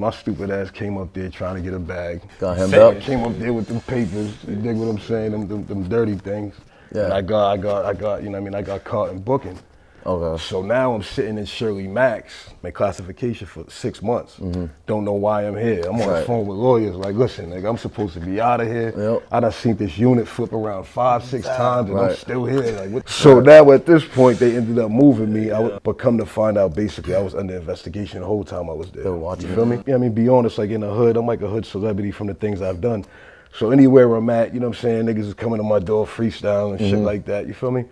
My stupid ass came up there trying to get a bag. Got hemmed up. Came up there with them papers. You dig what I'm saying? Them dirty things. Yeah. And I got, you know what I mean? I got caught in booking. Okay. So now I'm sitting in Shirley Max, my classification for 6 months. Don't know why I'm here. I'm on the phone with lawyers like, listen, nigga, I'm supposed to be out of here. Yep. I done seen this unit flip around 5-6 times and I'm still here. Like, what? So now at this point, they ended up moving me. But come to find out, basically, I was under investigation the whole time I was there. You feel me? Yeah, I mean, be honest, like in the hood, I'm like a hood celebrity from the things I've done. So anywhere I'm at, you know what I'm saying, niggas is coming to my door freestyle and shit like that, you feel me?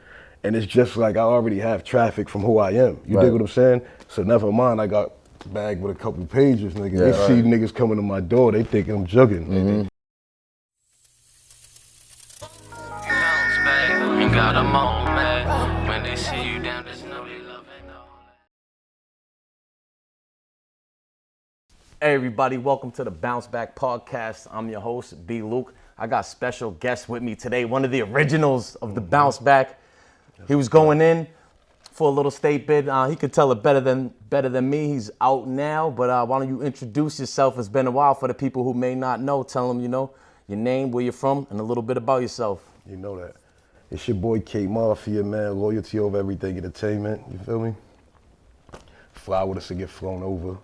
And it's just like I already have traffic from who I am. You dig what I'm saying? So never mind, I got bagged with a couple pages, nigga. They see niggas coming to my door, they think I'm jugging. Ain't got a moment when they see you down, there's no love and all. Hey everybody, welcome to the Bounce Back Podcast. I'm your host, B. Luke. I got special guests with me today, one of the originals of the Bounce Back. He was going in for a little state bid. He could tell it better than me. He's out now, but why don't you introduce yourself? It's been a while for the people who may not know. Tell them, you know, your name, where you're from, and a little bit about yourself. You know that. It's your boy K Mafia, man. Loyalty over everything, entertainment. You feel me? Fly with us to get flown over.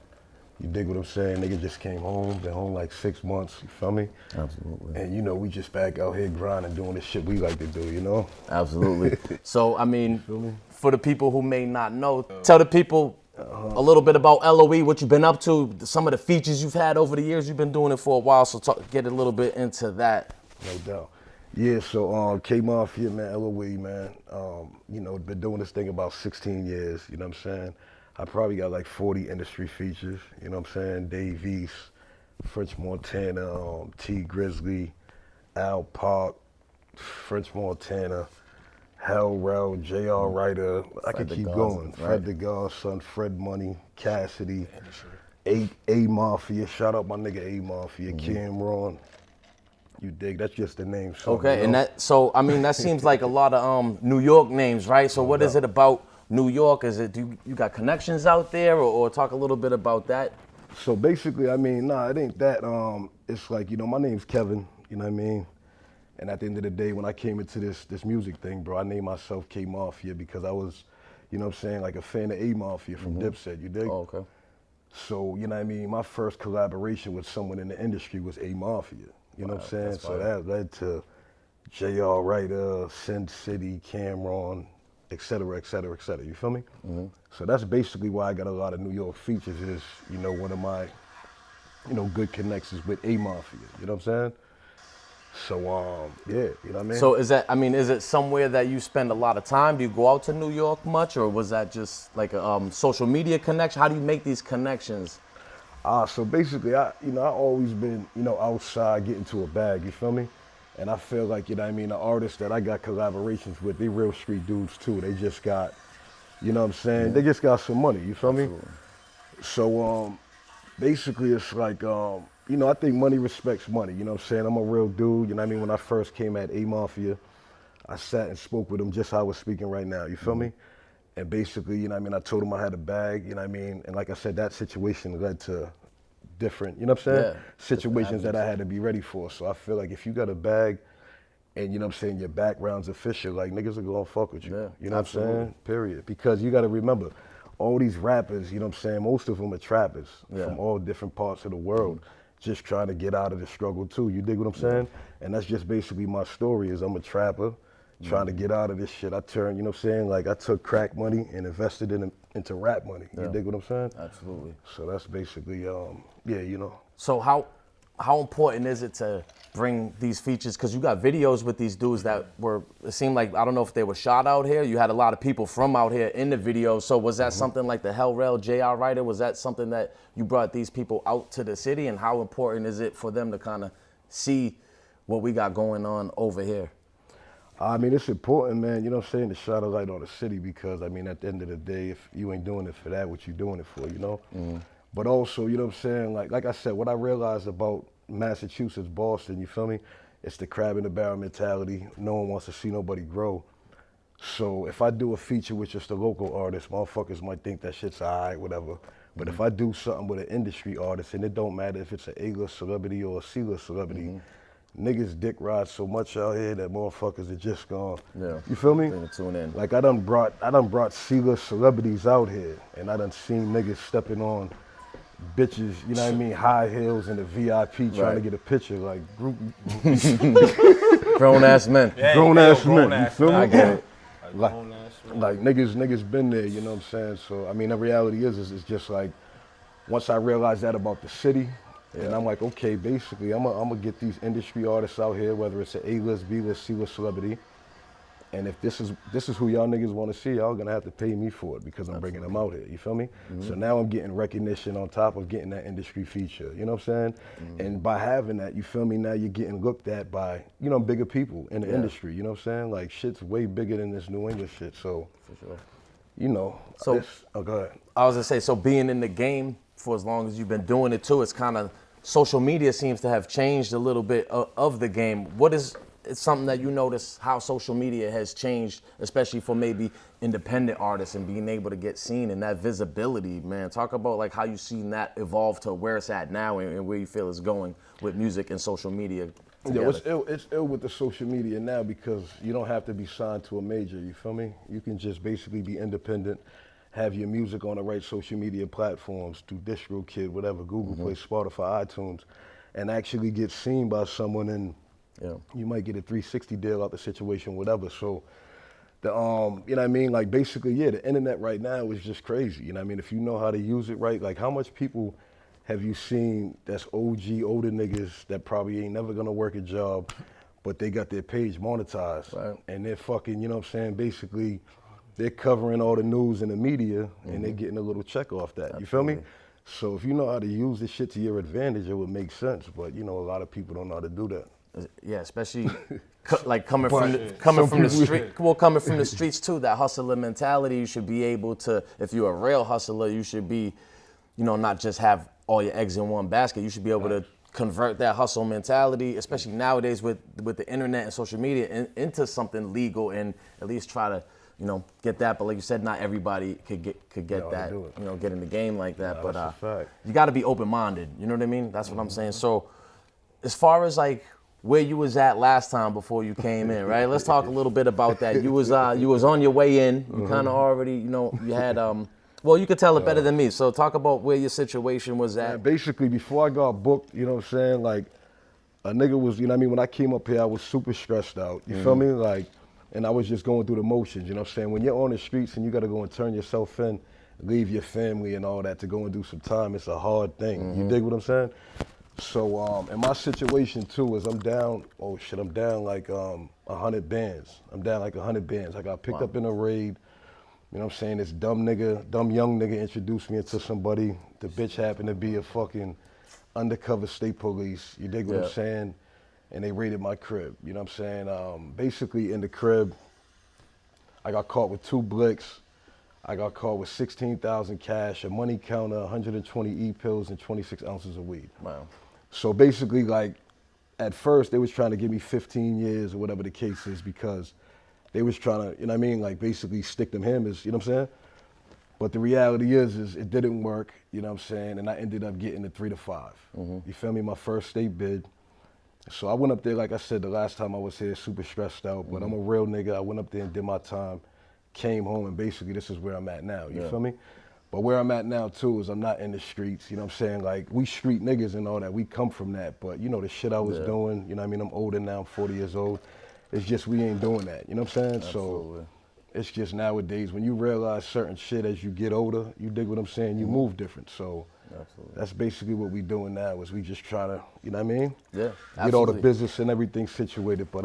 You dig what I'm saying? Nigga just came home, been home like 6 months, you feel me? Absolutely. And you know, we just back out here grinding, doing the shit we like to do, you know? Absolutely. So, I mean, for the people who may not know, tell the people a little bit about LOE, what you've been up to, some of the features you've had over the years. You've been doing it for a while, so get a little bit into that. No doubt. Yeah, so K Mafia, man, LOE, man. You know, been doing this thing about 16 years, you know what I'm saying? I probably got like 40 industry features, you know what I'm saying? Dave East, French Montana, T Grizzly, Al Park, French Montana, Rell, JR Writer, I could keep going. Fred the Godson, Fred Money, Cassidy, A Mafia, shout out my nigga A Mafia, Cameron. You dig? That's just the name. Okay, you know? and that seems like a lot of New York names, right? So what is it about New York? Is it, you got connections out there, or talk a little bit about that? So basically, I mean, nah, it ain't that. It's like, you know, my name's Kevin, you know what I mean? And at the end of the day, when I came into this music thing, bro, I named myself K Mafia because I was, you know what I'm saying, like a fan of A Mafia from Dipset, you dig? Oh, okay. So, you know what I mean, my first collaboration with someone in the industry was A Mafia, you know what I'm saying? So that led to JR Writer, Sin City, Cameron, et cetera, et cetera, et cetera, you feel me? So that's basically why I got a lot of New York features is, you know, one of my, you know, good connections with A Mafia, you know what I'm saying? So, yeah, you know what I mean? So is it somewhere that you spend a lot of time? Do you go out to New York much, or was that just like a social media connection? How do you make these connections? So basically, I always been, you know, outside getting to a bag, you feel me? And I feel like, you know what I mean, the artists that I got collaborations with, they real street dudes too. They just got, you know what I'm saying? They just got some money, you feel me? So basically it's like, you know, I think money respects money, you know what I'm saying? I'm a real dude, you know what I mean? When I first came at A Mafia, I sat and spoke with him just how I was speaking right now, you feel me? And basically, you know what I mean, I told him I had a bag, you know what I mean? And like I said, that situation led to different, you know what I'm saying? Situations that I had to be ready for. So I feel like if you got a bag and, you know what I'm saying, your background's official, like niggas are gonna fuck with you. You know what I'm saying? Period. Because you gotta remember, all these rappers, you know what I'm saying, most of them are trappers from all different parts of the world, just trying to get out of the struggle too. You dig what I'm saying? And that's just basically my story is I'm a trapper trying to get out of this shit. I turned, you know what I'm saying, like I took crack money and invested into rap money. You dig what I'm saying? Absolutely. So that's basically, yeah, you know. So how important is it to bring these features? Because you got videos with these dudes that it seemed like, I don't know if they were shot out here. You had a lot of people from out here in the video. So was that something like the Rell, JR Writer? Was that something that you brought these people out to the city? And how important is it for them to kind of see what we got going on over here? I mean, it's important, man, you know what I'm saying, to shine a light on the city because, I mean, at the end of the day, if you ain't doing it for that, what you doing it for, you know? But also, you know what I'm saying, like I said, what I realized about Massachusetts, Boston, you feel me? It's the crab in the barrel mentality. No one wants to see nobody grow. So if I do a feature with just a local artist, motherfuckers might think that shit's all right, whatever. But if I do something with an industry artist, and it don't matter if it's an A-list celebrity or a C-list celebrity, niggas dick ride so much out here that motherfuckers are just gone. Yeah. You feel me? Gonna tune in. Like I done brought C-list celebrities out here, and I done seen niggas stepping on bitches, you know what I mean, high heels in the VIP trying to get a picture, like group. Grown ass men. Yeah, Grown ass men, you feel me? I get it. Like niggas been there, you know what I'm saying? So I mean, the reality is it's just like once I realized that about the city, and I'm like, okay, basically I'm gonna get these industry artists out here, whether it's an A-list, B-list, C-list celebrity, and if this is who y'all niggas want to see, y'all gonna have to pay me for it because I'm bringing them out here. You feel me? So now I'm getting recognition on top of getting that industry feature. You know what I'm saying? And by having that, you feel me? Now you're getting looked at by bigger people in the industry. You know what I'm saying? Like shit's way bigger than this New England shit. So, For sure. So go ahead. I was gonna say, so being in the game for as long as you've been doing it too, it's kind of social media seems to have changed a little bit of the game. It's something that you notice how social media has changed, especially for maybe independent artists and being able to get seen and that visibility, man. Talk about like how you've seen that evolve to where it's at now and where you feel it's going with music and social media together. Yeah, it's ill with the social media now because you don't have to be signed to a major, you feel me? You can just basically be independent, have your music on the right social media platforms, through DistroKid, whatever, Google Play, Spotify, iTunes, and actually get seen by someone, and you might get a 360 deal out the situation, whatever. So the you know what I mean? Like basically, the internet right now is just crazy. You know what I mean? If you know how to use it right, like how much people have you seen that's OG, older niggas that probably ain't never gonna work a job, but they got their page monetized. Right. And they're fucking, you know what I'm saying, basically they're covering all the news in the media and they're getting a little check off that. You feel me? So if you know how to use this shit to your advantage, it would make sense. But a lot of people don't know how to do that. Yeah, especially like coming from the street. Well, coming from the streets too. That hustler mentality. You should be able to. If you're a real hustler, you should be, not just have all your eggs in one basket. You should be able to convert that hustle mentality, especially nowadays with the internet and social media, into something legal and at least try to, get that. But like you said, not everybody could get that. Get in the game like that. That's a fact. You got to be open-minded. You know what I mean? That's what I'm saying. So, as far as like where you was at last time before you came in, right? Let's talk a little bit about that. You was on your way in. You kind of already, you had well, you could tell it better than me. So talk about where your situation was at. Basically, before I got booked, you know what I'm saying? Like, a nigga was, when I came up here, I was super stressed out. You feel me? Like, and I was just going through the motions, you know what I'm saying? When you're on the streets and you got to go and turn yourself in, leave your family and all that to go and do some time, it's a hard thing. You dig what I'm saying? So, and my situation too is I'm down like 100 bands. I'm down like 100 bands. I got picked up in a raid. You know what I'm saying? This dumb young nigga introduced me into somebody. The bitch happened to be a fucking undercover state police. You dig what I'm saying? And they raided my crib. You know what I'm saying? Basically in the crib, I got caught with 2 blicks. I got caught with 16,000 cash, a money counter, 120 E-pills, and 26 ounces of weed. Wow. So basically, like, at first, they was trying to give me 15 years or whatever the case is because they was trying to, like basically stick them hammers, you know what I'm saying? But the reality is it didn't work, you know what I'm saying? And I ended up getting a 3 to 5. You feel me? My first state bid. So I went up there, like I said, the last time I was here, super stressed out, but I'm a real nigga. I went up there and did my time, came home, and basically this is where I'm at now, you feel me? But where I'm at now too is I'm not in the streets, you know what I'm saying? Like, we street niggas and all that, we come from that, but the shit I was doing, you know what I mean? I'm older now, I'm 40 years old. It's just we ain't doing that, you know what I'm saying? Absolutely. So it's just nowadays, when you realize certain shit as you get older, you dig what I'm saying? You move different, so. Absolutely. That's basically what we doing now is we just try to, you know what I mean? Yeah, absolutely. Get all the business and everything situated, but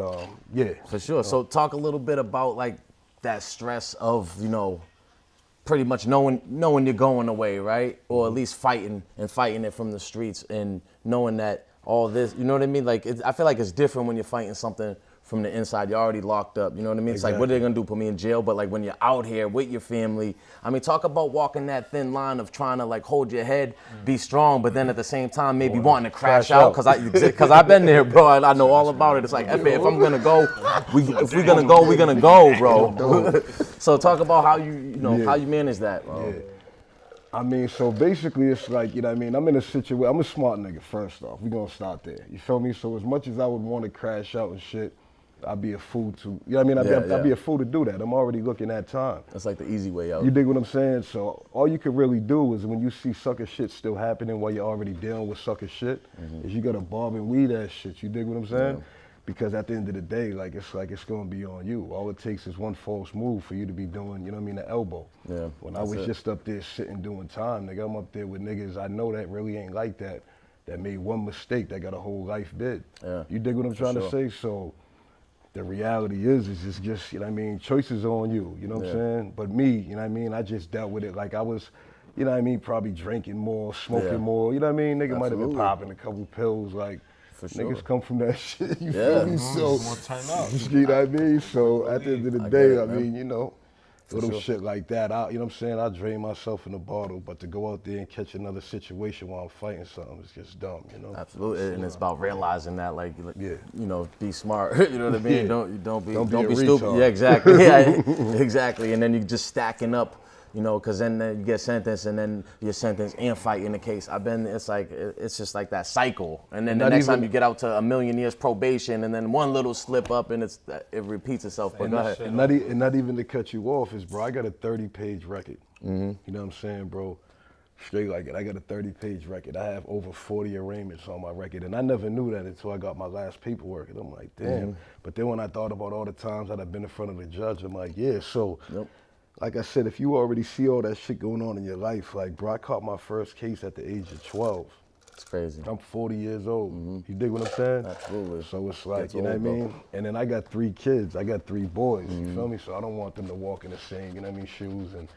yeah. For sure. So talk a little bit about like that stress of, pretty much knowing you're going away, right? Or at least fighting it from the streets and knowing that all this, you know what I mean? Like, I feel like it's different when you're fighting something from the inside. You're already locked up, you know what I mean? It's like, what are they gonna do, put me in jail? But like when you're out here with your family, I mean, talk about walking that thin line of trying to like hold your head, be strong, but then at the same time maybe wanting to crash out. Cause I've been there, bro. I know all about it. It's like, if I'm gonna go, if we're gonna go, bro. So talk about how how you manage that, bro. I mean, so basically it's like, you know what I mean, I'm in a situation, I'm a smart nigga first off. We gonna start there. You feel me? So as much as I would want to crash out and shit, I'd be a fool to, you know what I mean? I'd be a fool to do that. I'm already looking at time. That's like the easy way out. You dig what I'm saying? So all you can really do is when you see sucker shit still happening while you're already dealing with sucker shit, is you gotta barb and weed that shit. You dig what I'm saying? Yeah. Because at the end of the day, it's gonna be on you. All it takes is one false move for you to be doing, you know what I mean, the elbow. Yeah. When I was just up there sitting doing time, nigga, I'm up there with niggas I know that really ain't like that made one mistake that got a whole life bid. Yeah. You dig what I'm trying to say? So the reality is it's just, you know what I mean, choices are on you, you know what I'm saying? But me, you know what I mean, I just dealt with it like I was, you know what I mean, probably drinking more, smoking more, you know what I mean? Nigga might have been popping a couple pills, like, For sure. niggas come from that shit, you feel me? So, turn up. you know what I mean? So at the end of the day, it, I man. mean, you know, For little sure. shit like that, you know what I'm saying? I drain myself in a bottle, but to go out there and catch another situation while I'm fighting something is just dumb, you know? Absolutely, and it's about realizing that, like, Yeah. you know, be smart. You know what I mean? Yeah. Don't be a stupid. retard. Yeah, exactly. Yeah, exactly. And then you just stacking up, you know, because then you get sentenced, and then you're sentenced and fighting the case. It's just like that cycle. And then the Not next even- time you get out to 1,000,000 years probation, and then one little slip up, and it repeats itself. But go ahead. And not even to cut you off is, bro, I got a 30-page record. You know what I'm saying, bro? Straight like it. I got a 30-page record. I have over 40 arraignments on my record, and I never knew that until I got my last paperwork. And I'm like, damn. But then when I thought about all the times that I've been in front of the judge, I'm like, yeah. So, like I said, if you already see all that shit going on in your life, like, bro, I caught my first case at the age of 12. It's crazy. I'm 40 years old. You dig what I'm saying? Absolutely. So it's like, Gets you know what I old, bro. mean? And then I got 3 kids. I got 3 boys, you feel me? So I don't want them to walk in the same, you know what I mean, shoes and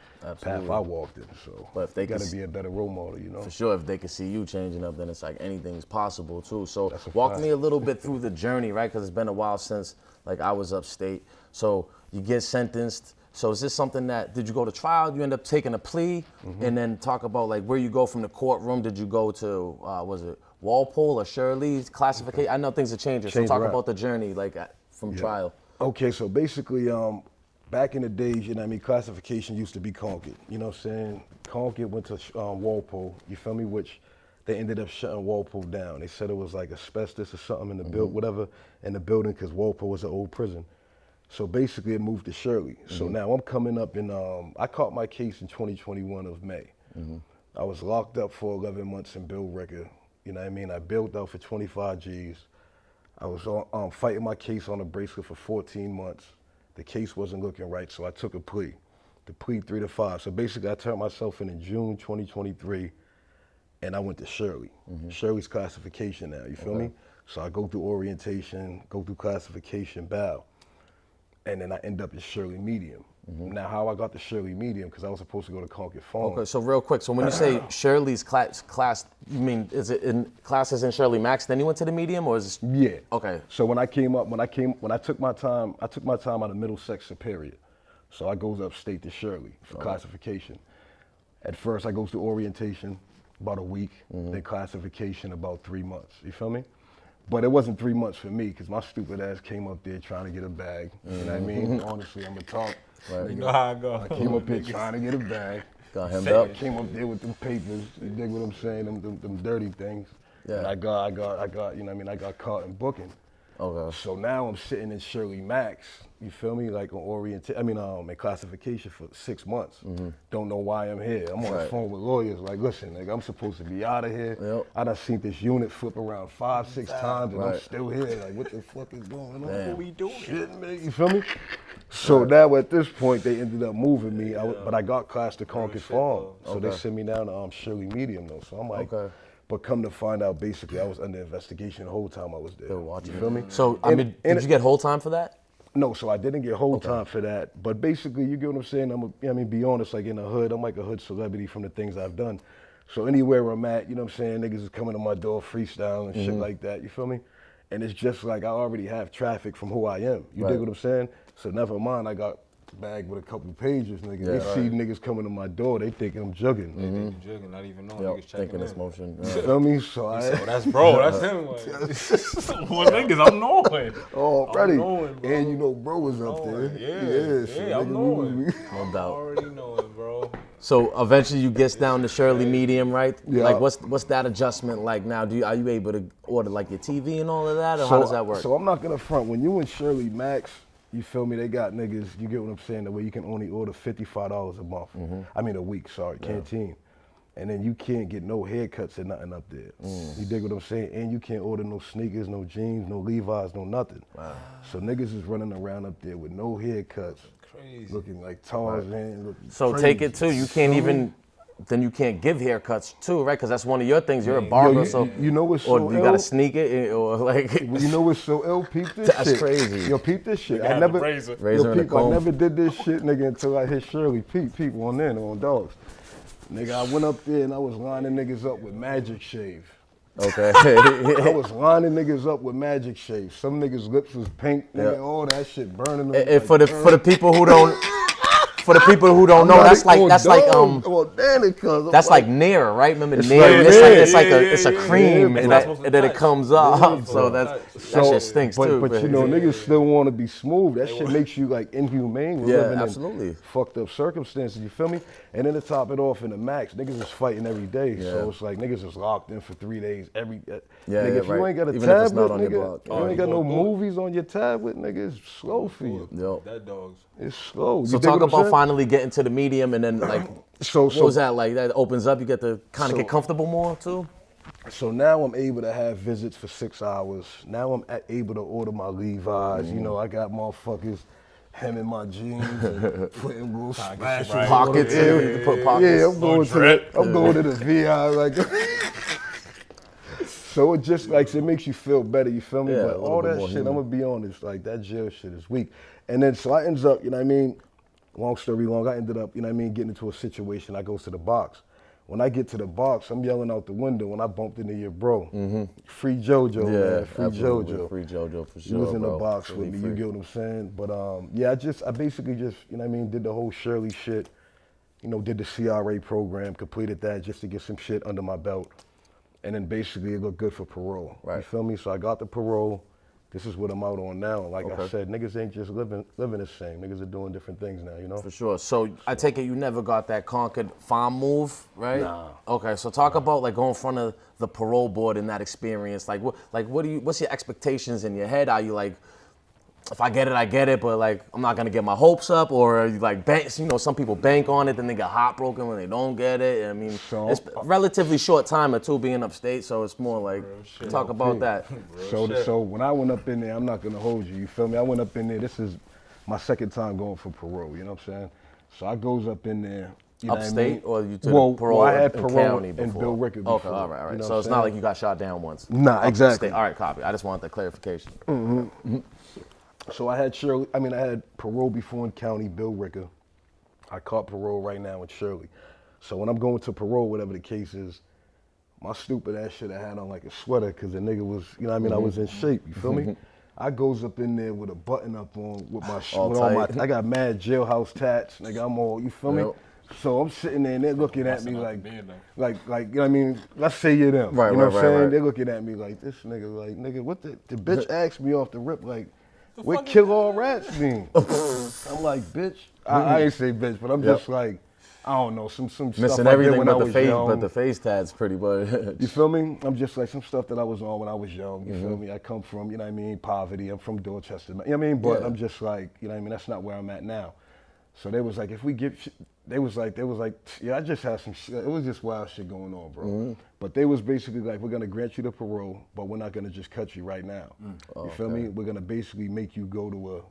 path I walked in. So But if they got can to be a better role model, you know? For sure, if they can see you changing up, then it's like anything's possible too. So That's a walk fact. me a little bit through the journey, right? Because it's been a while since like I was upstate. So you get sentenced. So is this something did you go to trial? You end up taking a plea, and then talk about like where you go from the courtroom. Did you go to was it Walpole or Shirley's classification? I know things are changing. So Change talk around. about the journey like from trial. Okay, so basically, back in the days, you know what I mean, classification used to be Concord. You know what I'm saying? Concord went to Walpole, you feel me? Which they ended up shutting Walpole down. They said it was like asbestos or something in the whatever, in the building, because Walpole was an old prison. So basically, it moved to Shirley. So now I'm coming up in, I caught my case in 2021 of May. I was locked up for 11 months in bill record. You know what I mean? I bailed out for 25 G's. I was fighting my case on a bracelet for 14 months. The case wasn't looking right, so I took a plea. The plea 3 to 5. So basically, I turned myself in June 2023, and I went to Shirley. Shirley's classification now, you feel me? So I go through orientation, go through classification, bail. And then I end up in Shirley Medium. Now, how I got to Shirley Medium, because I was supposed to go to Concord Farm. Okay, so real quick, so when you say Shirley's class, you mean is it in classes in Shirley Max? Then you went to the medium, or is it? Yeah. Okay. So when I took my time out of Middlesex Superior. So I goes upstate to Shirley for classification. At first, I goes to orientation about a week, then classification about 3 months. You feel me? But it wasn't 3 months for me, because my stupid ass came up there trying to get a bag. You know what I mean? Honestly, I'm going to talk. Right. You know how I go. I came up here trying to get a bag. Got hemmed I up. came up there with them papers. You dig what I'm saying? Them dirty things. Yeah. And I got, you know what I mean? I got caught in booking. Okay. So now I'm sitting in Shirley Max, you feel me? Like on in classification for 6 months. Don't know why I'm here. I'm on the phone with lawyers like, listen, nigga, I'm supposed to be out of here. Yep. I done seen this unit flip around 5-6 times and I'm Right. still here. Like, what the fuck is going on? Damn. What we doing? Shit, man, you feel me? So now at this point, they ended up moving me, but I got classed to Concord Farm. So they sent me down to Shirley Medium though. So I'm like, Okay. but come to find out, basically, I was under investigation the whole time I was there. They're watching you feel me? So I mean, did you get whole time for that? No, so I didn't get whole time for that. But basically, you get what I'm saying? Be honest, like in the hood, I'm like a hood celebrity from the things I've done. So anywhere I'm at, you know what I'm saying, niggas is coming to my door freestyle and shit like that, you feel me? And it's just like I already have traffic from who I am. You dig what I'm saying? So never mind, I got bagged with a couple pages, nigga. They see niggas coming to my door, they thinking I'm jugging. They think you jugging, not even knowing Yep, niggas checking thinking in. it's motion. You feel me? So Oh, that's bro, that's him. Like, well, niggas, I'm knowing. already. knowing, bro. And you know bro was up there. Yeah, so I'm nigga, knowing. No doubt. Already knowing, bro. So eventually you gets down to Shirley medium, right? Yeah. Like what's that adjustment like now? Are you able to order like your TV and all of that, or how does that work? So I'm not gonna front. When you in Shirley Max, you feel me? They got niggas. You get what I'm saying? The way you can only order $55 a month. I mean a week. Sorry, canteen. And then you can't get no haircuts or nothing up there. You dig what I'm saying? And you can't order no sneakers, no jeans, no Levi's, no nothing. Wow. So niggas is running around up there with no haircuts. Crazy. Looking like Tarzan. Looking so crazy. take it too. You can't even. Then you can't give haircuts too, right? Because that's one of your things. You're a barber, so you know what's so or you gotta sneak it, or like. You know what's so ill? Peep this That's shit. crazy. Yo, peep this shit. I never razor and a comb. I never did this shit, nigga, until I hit Shirley. Peep on dogs. Nigga, I went up there and I was lining niggas up with Magic Shave. Okay. I was lining niggas up with Magic Shave. Some niggas' lips was pink, nigga, all that shit burning them. And for the people who don't. For the people who don't know, that's like Nair, right? Remember Nair? It's a cream, and then it comes off. So that shit stinks too. But you know, niggas still want to be smooth. That shit makes you like inhumane. We're living in fucked up circumstances. You feel me? And then to top it off in the Max, niggas is fighting every day. So it's like niggas is locked in for 3 days nigga, if you ain't got a tablet, nigga, you ain't got no movies on your tablet, nigga, it's slow for you. That dog's. It's slow. So talk about finally getting to the medium, and then like, what was that like? That opens up. You get to kind of get comfortable more too. So now I'm able to have visits for 6 hours. Now I'm able to order my Levi's. You know, I got motherfuckers hemming my jeans and putting little smashes pockets. To put pockets. Yeah, I'm going to the VI like. So it just like it makes you feel better. You feel me? But all that shit, I'm gonna be honest. Like that jail shit is weak. And then so I ends up, you know what I mean? Long story long, I ended up, you know what I mean, getting into a situation. I goes to the box. When I get to the box, I'm yelling out the window when I bumped into your bro. Free JoJo, man. Free JoJo. Free JoJo for sure. He was in the box with me, you get what I'm saying? But I basically just, you know what I mean, did the whole Shirley shit, you know, did the CRA program, completed that just to get some shit under my belt. And then basically it looked good for parole. Right. You feel me? So I got the parole. This is what I'm out on now. Like I said, niggas ain't just living the same. Niggas are doing different things now, you know? For sure. So I take it you never got that conquered farm move, right? Nah. Okay, so talk about like going in front of the parole board in that experience. Like what's your expectations in your head? Are you like, if I get it, I get it, but like I'm not gonna get my hopes up, or you like bank? You know, some people bank on it, then they get heartbroken when they don't get it. I mean, it's relatively short time or two being upstate, so it's more like talk about that. So when I went up in there, I'm not gonna hold you. You feel me? I went up in there. This is my second time going for parole. You know what I'm saying? So I goes up in there. You know Upstate, what I mean? or you took parole? I had in parole county in before. Bill Ricker before. Okay, all right. You know So it's not like you got shot down once. Nah, exactly. All right, copy. I just wanted that clarification. So I had I had parole before in county, Bill Ricker. I caught parole right now in Shirley. So when I'm going to parole, whatever the case is, my stupid ass shit I had on like a sweater because the nigga was, you know what I mean, I was in shape, you feel me? I goes up in there with a button up on, with my, with all my, I got mad jailhouse tats, nigga, I'm all, you feel me? So I'm sitting there and they're looking at me like, you know what I mean? Let's say you're them, you know what I'm saying? They're looking at me like, this nigga, like, nigga, what the bitch asked me off the rip, like, what kill all rats mean? I'm like, bitch. I ain't say bitch, but I'm just like, I don't know, some stuff missing I everything did when but I the was face, young. but the face tats pretty much. You feel me? I'm just like some stuff that I was on when I was young. You feel me? I come from, you know what I mean, poverty. I'm from Dorchester. You know what I mean? But I'm just like, you know what I mean? That's not where I'm at now. So they was like, if we get, they was like, yeah, I just had some shit. It was just wild shit going on, bro. But they was basically like, we're gonna grant you the parole, but we're not gonna just cut you right now. You feel me? We're gonna basically make you go to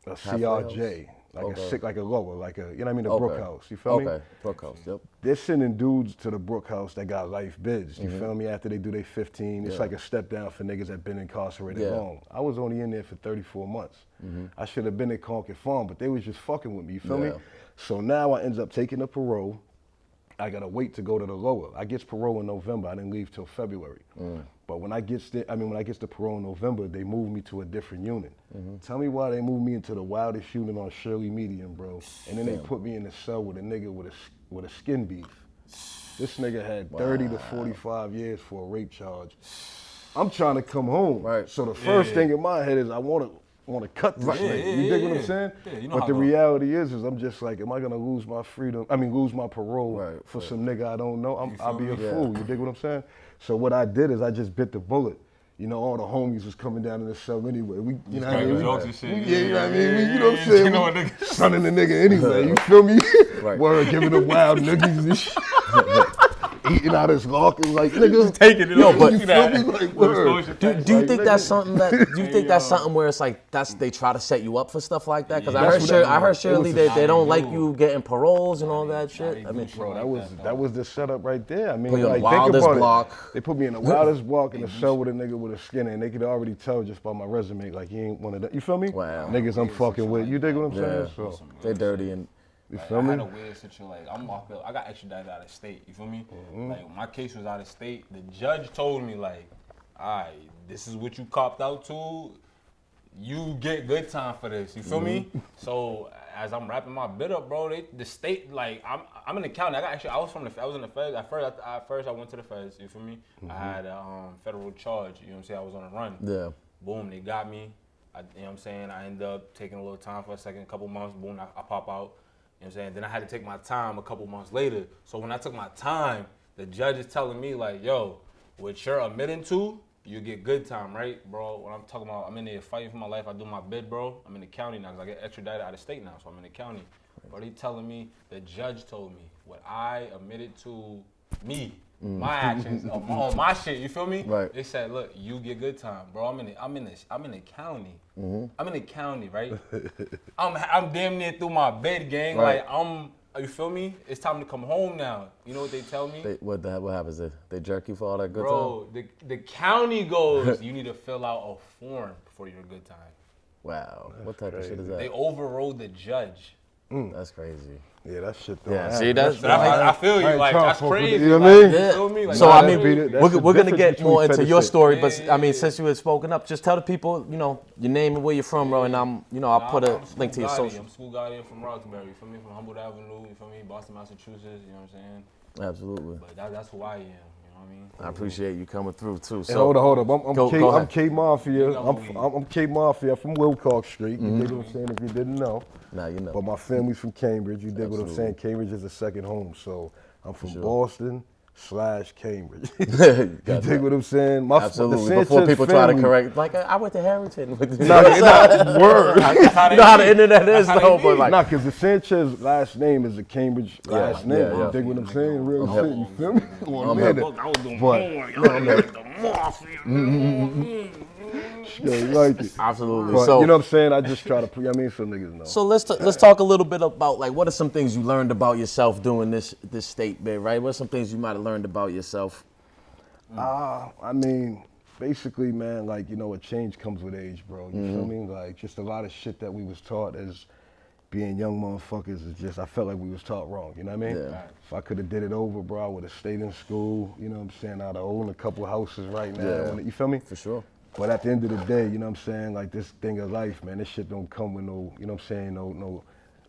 a CRJ, like a lower, like a, you know what I mean, a Brook House. You feel me? Okay, Brook House, yep. They're sending dudes to the Brook House that got life bids. You feel me? After they do their 15, it's like a step down for niggas that been incarcerated long. I was only in there for 34 months. I should have been in Concord Farm, but they was just fucking with me. You feel me? So now I ends up taking the parole. I gotta wait to go to the lower. I gets parole in November. I didn't leave till February. But when I gets the parole in November, they moved me to a different unit. Tell me why they moved me into the wildest unit on Shirley Medium, bro. And then they put me in the cell with a nigga with a skin beef. This nigga had 30 to 45 years for a rape charge. I'm trying to come home. So the first thing in my head is I want to want to cut this nigga. You dig what I'm saying? Yeah, you know but how the it go. reality is I'm just like, am I gonna lose my freedom? I mean, lose my parole for some nigga I don't know? I'll be a fool. You dig what I'm saying? So what I did is I just bit the bullet. You know, all the homies was coming down in the cell anyway. You know what I mean? Jokes and shit. You know what I mean? You know what I'm saying? You know what nigga? Sunning the nigga anyway. You feel me? Word, giving them wild niggas and shit. Eating out his locker like niggas taking it yo, but you feel me? Like, word. Do you think that's something that's something where it's like they try to set you up for stuff like that? Because I heard Shirley they don't like you getting paroles and all that shit. I mean, bro, that was the setup right there. I mean, put you like on the wildest think about block. it. They put me in the wildest block in a cell with a nigga with a skinner, and they could already tell just by my resume, like he ain't one of them. You feel me? Wow. Niggas I'm fucking with. You dig what I'm saying? So They're dirty and. you Like, feel I me? had a weird situation. Like, I'm locked up. I got extradited out of state. You feel me? Like, my case was out of state. The judge told me, like, all right, this is what you copped out to. You get good time for this. You feel me? So as I'm wrapping my bit up, bro, the state, like, I'm in the county. I was in the feds. At first I went to the feds. You feel me? I had a federal charge. You know what I'm saying? I was on a run. Yeah. Boom, they got me. You know what I'm saying? I ended up taking a little time for a second, a couple months. Boom, I pop out. You know what I'm saying? Then I had to take my time a couple months later. So when I took my time, the judge is telling me, like, yo, what you're admitting to, you get good time, right, bro? When I'm talking about, I'm in there fighting for my life. I do my bid, bro. I'm in the county now because I get extradited out of state now, so I'm in the county. But he telling me, the judge told me what I admitted to me, my actions on my shit. You feel me? Right. They said, look, you get good time, bro. I'm in the county. I'm in the county, right? I'm damn near through my bed, gang. Right. Like you feel me? It's time to come home now. You know what they tell me? What happens? They jerk you for all that good time? Bro, the county goes, you need to fill out a form for your good time. Wow. What type of shit is that? They overrode the judge. That's crazy. Yeah, that shit. Yeah, see, that's But I feel you, like, that's crazy. You know what I mean? You feel me? Like, So Nah, I that mean, be that's the we're gonna difference get between more into your fetish story, shit. but I mean, since you had spoken up, just tell the people, you know, your name and where you're from, bro, and I'll put a link to your social. I'm School Guardian from Roxbury. You feel me? From Humboldt Avenue. You feel me? Boston, Massachusetts. You know what I'm saying? Absolutely. But that's who I am. You know what I mean? I appreciate you coming through too. Hey, So hold up. Go I'm ahead. K Mafia. You know I'm K Mafia from Wilcox Street. You dig what I'm saying? If you didn't know. now you know. But my family's from Cambridge. You dig what I'm saying? Cambridge is a second home. So I'm from Boston/Cambridge. You dig what I'm saying? Absolutely. The Before Sanchez people try to family- correct, like I went to Harrington. With Nah, word. you know how the internet is, though. But like, Nah, because the Sanchez last name is a Cambridge last name. yeah. You dig what I'm saying? Real hip. shit. You feel me? One hip. minute. Yeah, like it. absolutely. But, So you know what I'm saying? I just try to, I mean, so niggas know. So let's talk a little bit about like what are some things you learned about yourself doing this state bit, right? What are some things you might have learned about yourself? I mean, basically, man, like, you know, a change comes with age, bro. You feel me? Like, just a lot of shit that we was taught as being young motherfuckers is just, I felt like we was taught wrong, you know what I mean? Yeah. If I could have did it over, bro, I would have stayed in school, you know what I'm saying? I'd have owned a couple houses right now, Yeah. you feel me? For sure. But at the end of the day, you know what I'm saying? Like, this thing of life, man, this shit don't come with no, you know what I'm saying? No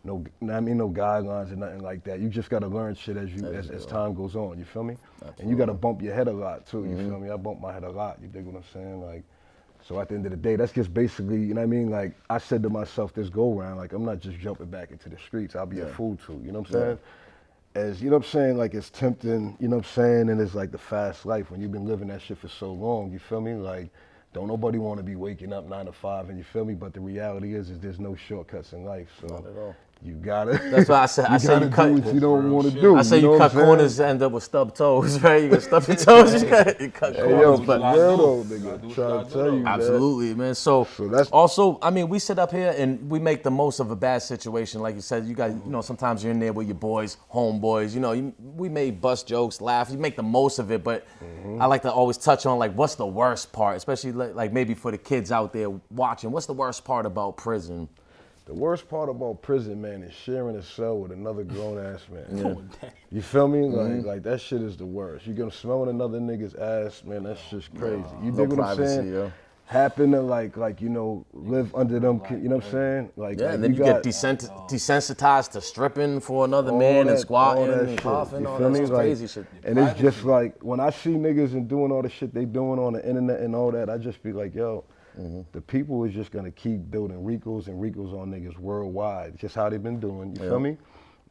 guidelines or nothing like that. You just gotta learn shit as time goes on. You feel me? Absolutely. And you gotta bump your head a lot too. You feel me? I bump my head a lot. You dig what I'm saying? Like, so at the end of the day, that's just basically, you know what I mean? Like, I said to myself this go round, like, I'm not just jumping back into the streets. I'll be a fool too. You know what I'm saying? As you know what I'm saying? Like, it's tempting. You know what I'm saying? And it's like the fast life when you've been living that shit for so long. You feel me? Like, don't nobody want to be waking up 9 to 5, and you feel me? But the reality is there's no shortcuts in life. So Not at all. you gotta. That's why I said you gotta cut. do what you don't want to do. I say know you what cut I'm saying? corners, end up with stubbed toes, right? You got stub your toes, you cut Hey, yo, corners, for but real though, do nigga. what Trying you to tell you, man. absolutely, man. So that's- also, I mean, we sit up here and we make the most of a bad situation. Like you said, you guys, you know, sometimes you're in there with your boys, homeboys. You know, we may bust jokes, laugh. You make the most of it, but I like to always touch on like what's the worst part, especially like maybe for the kids out there watching. What's the worst part about prison? The worst part about prison, man, is sharing a cell with another grown ass man. You feel me? Like that shit is the worst. You gonna smell another nigga's ass, man. That's just crazy. You dig what I'm saying? Yeah. Happen to like you know live under them. You know what I'm saying? Like Yeah, like, and then you get desensitized to stripping for another man and squatting and coughing. All that crazy shit. And it's just like when I see niggas and doing all the shit they doing on the internet and all that, I just be like, yo, the people is just gonna keep building Ricos and Ricos on niggas worldwide. It's just how they've been doing, you feel me?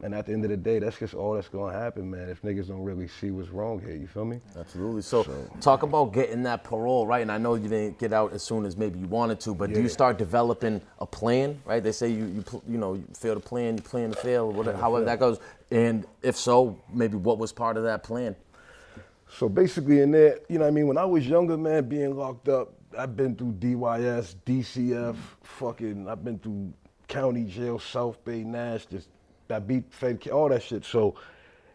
And at the end of the day, that's just all that's gonna happen, man, if niggas don't really see what's wrong here, you feel me? Absolutely. So talk about getting that parole, right? And I know you didn't get out as soon as maybe you wanted to, but do you start developing a plan, right? They say you fail to plan, you plan to fail, whatever, however that goes. And if so, maybe what was part of that plan? So basically in there, you know what I mean, when I was younger, man, being locked up, I've been through DYS, DCF, I've been through county jail, South Bay, Nash, I beat Fed, all that shit. So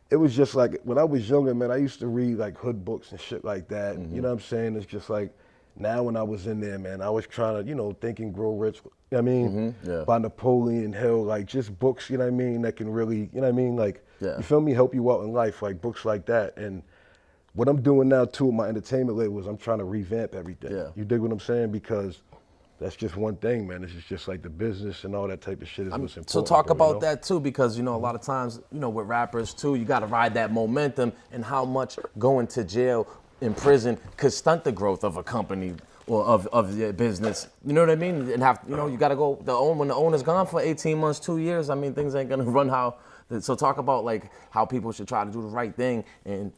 it was just like, when I was younger, man, I used to read like hood books and shit like that. You know what I'm saying? It's just like, now when I was in there, man, I was trying to, Think and Grow Rich, you know what I mean? By Napoleon Hill, like just books, you know what I mean, that can really, you know what I mean? Like, you feel me, help you out in life, like books like that. And what I'm doing now too with my entertainment label is I'm trying to revamp everything. You dig what I'm saying? Because that's just one thing, man. It's just like the business and all that type of shit is what's important. So talk about that too, because a lot of times, with rappers too, you got to ride that momentum and how much going to jail, in prison, could stunt the growth of a company or of your business. You know what I mean? And you got to go. When the owner's gone for 18 months, 2 years, I mean, things ain't gonna run how. So talk about like how people should try to do the right thing and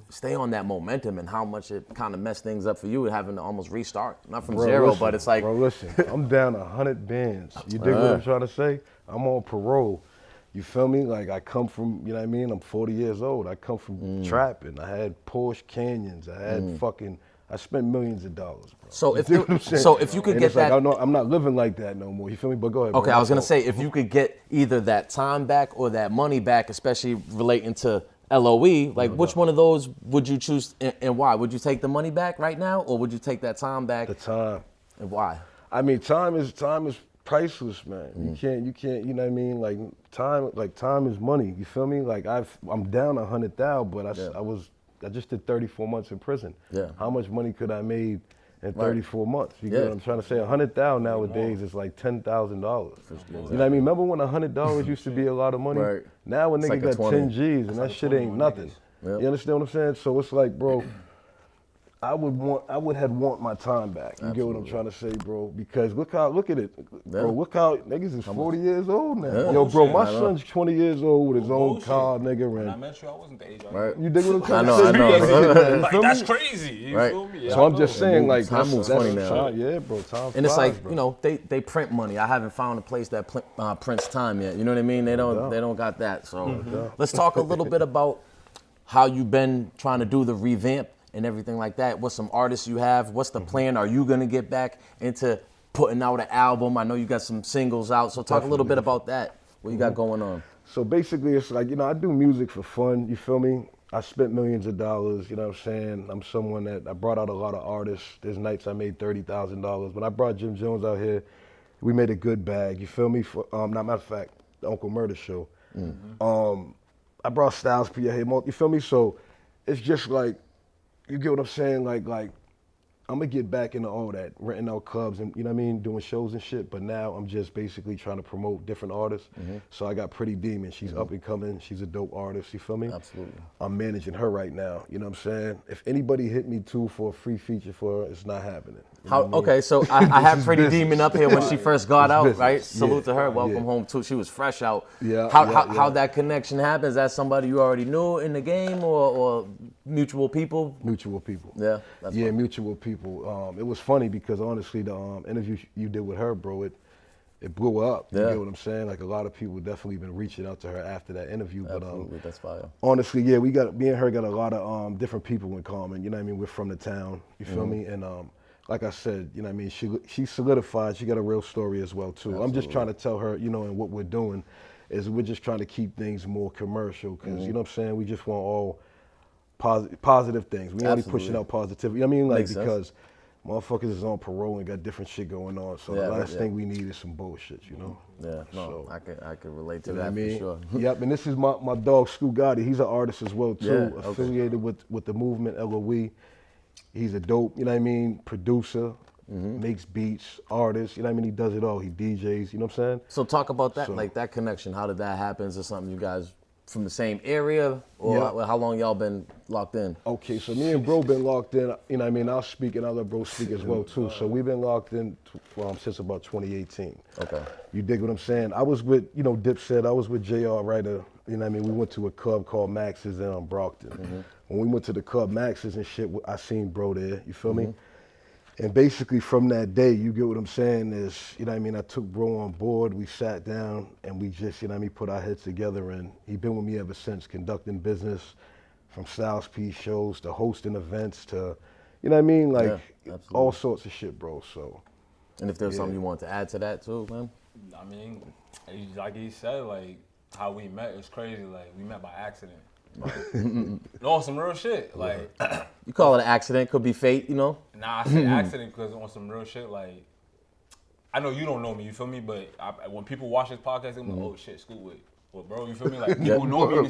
stay on that momentum and how much it kind of messed things up for you having to almost restart. Not from zero, listen, but it's like. Bro, listen, I'm down 100 bands. You dig what I'm trying to say? I'm on parole. You feel me? Like I come from, you know what I mean? I'm 40 years old. I come from trapping. I had Porsche Canyons. I had I spent millions of dollars, bro. So if you could and get that, like, I'm not living like that no more. You feel me? But go ahead. Okay, bro. I was gonna say if you could get either that time back or that money back, especially relating to LOE, like which one of those would you choose and why? Would you take the money back right now, or would you take that time back? The time. And why? I mean, time is priceless, man. You can't. You know what I mean? Like time is money. You feel me? Like I'm down 100,000, but I just did 34 months in prison. How much money could I made in 34 months? You get what I'm trying to say? 100,000 nowadays is like $10,000. You know what I mean? Remember when $100 used to be a lot of money? Now a nigga got 10 G's and that shit ain't nothing. You understand what I'm saying? So it's like, bro, I would have want my time back. You get what I'm trying to say, bro? Because look at it, bro. Look how niggas is 40 years old now. Yo, bro, my son's 20 years old with his own car, nigga. When I met you, I wasn't the age. You dig what I'm trying to say? I know. Like, that's crazy. You feel me? So I'm just saying, like, time moves funny now. Yeah, bro, time And it's flies, like, bro. they print money. I haven't found a place that prints time yet. You know what I mean? They don't got that. So let's talk a little bit about how you've been trying to do the revamp and everything like that. What some artists you have? What's the plan? Are you gonna get back into putting out an album? I know you got some singles out, so talk a little bit about that. What you got going on? So basically, it's like, I do music for fun. You feel me? I spent millions of dollars. You know what I'm saying? I'm someone that I brought out a lot of artists. There's nights I made $30,000. When I brought Jim Jones out here, we made a good bag. You feel me? For matter of fact, the Uncle Murder show. I brought Styles P. You feel me? So it's just like, you get what I'm saying? Like I'm gonna get back into all that, renting out clubs and, you know what I mean, doing shows and shit. But now I'm just basically trying to promote different artists. So I got Pretty Demon. She's up and coming. She's a dope artist. You feel me? Absolutely. I'm managing her right now. You know what I'm saying? If anybody hit me too for a free feature for her, it's not happening. You know what I mean? Okay, so I have Pretty Demon up here when she first got out, business. right? Salute to her. Welcome home too. She was fresh out. Yeah, How that connection happened? Is that somebody you already knew in the game or mutual people? Mutual people. Yeah. Yeah, mutual people. It was funny because honestly, the interview you did with her, bro, it blew up. You get what I'm saying? Like a lot of people definitely been reaching out to her after that interview. Absolutely, that's fire. Honestly, yeah, me and her got a lot of different people in common. You know what I mean? We're from the town. You feel me? And like I said, you know what I mean? She solidified. She got a real story as well too. Absolutely. I'm just trying to tell her, and what we're doing is we're just trying to keep things more commercial because you know what I'm saying? We just want all positive things. We only pushing out positivity. I mean, like Makes because motherfuckers is on parole and got different shit going on. So the last thing we need is some bullshit, you know? Yeah, no, so, I can relate to you know that what I mean? for sure. Yep, and this is my dog Stu Gotti. He's an artist as well too, Yeah, affiliated with the movement LOE. He's a dope, you know what I mean, producer, makes beats, artist, you know what I mean? He does it all. He DJs, you know what I'm saying? So talk about that, like that connection. How did that happen? Is it something you guys from the same area, or how long y'all been locked in? Okay, so me and bro been locked in, you know what I mean, I'll speak and I'll let bro speak as well too. So we've been locked in since about 2018. Okay. You dig what I'm saying? I was with, you know, Dipset, I was with JR Writer, you know what I mean? We went to a club called Max's in Brockton. When we went to the club Max's and shit, I seen bro there, you feel me? And basically from that day, you get what I'm saying, is, you know what I mean, I took bro on board, we sat down and we just, you know what I mean, put our heads together, and he been with me ever since, conducting business from Styles P shows to hosting events to, you know what I mean, like all sorts of shit, bro, so. And if there's something you want to add to that too, man? I mean, like he said, like how we met is crazy. Like we met by accident. No, some real shit. Like you call it an accident, could be fate, you know? Nah, I say accident because on some real shit, like I know you don't know me, you feel me? But when people watch this podcast, they're like, oh shit, Scoot with. Well, bro, you feel me? Like people know me.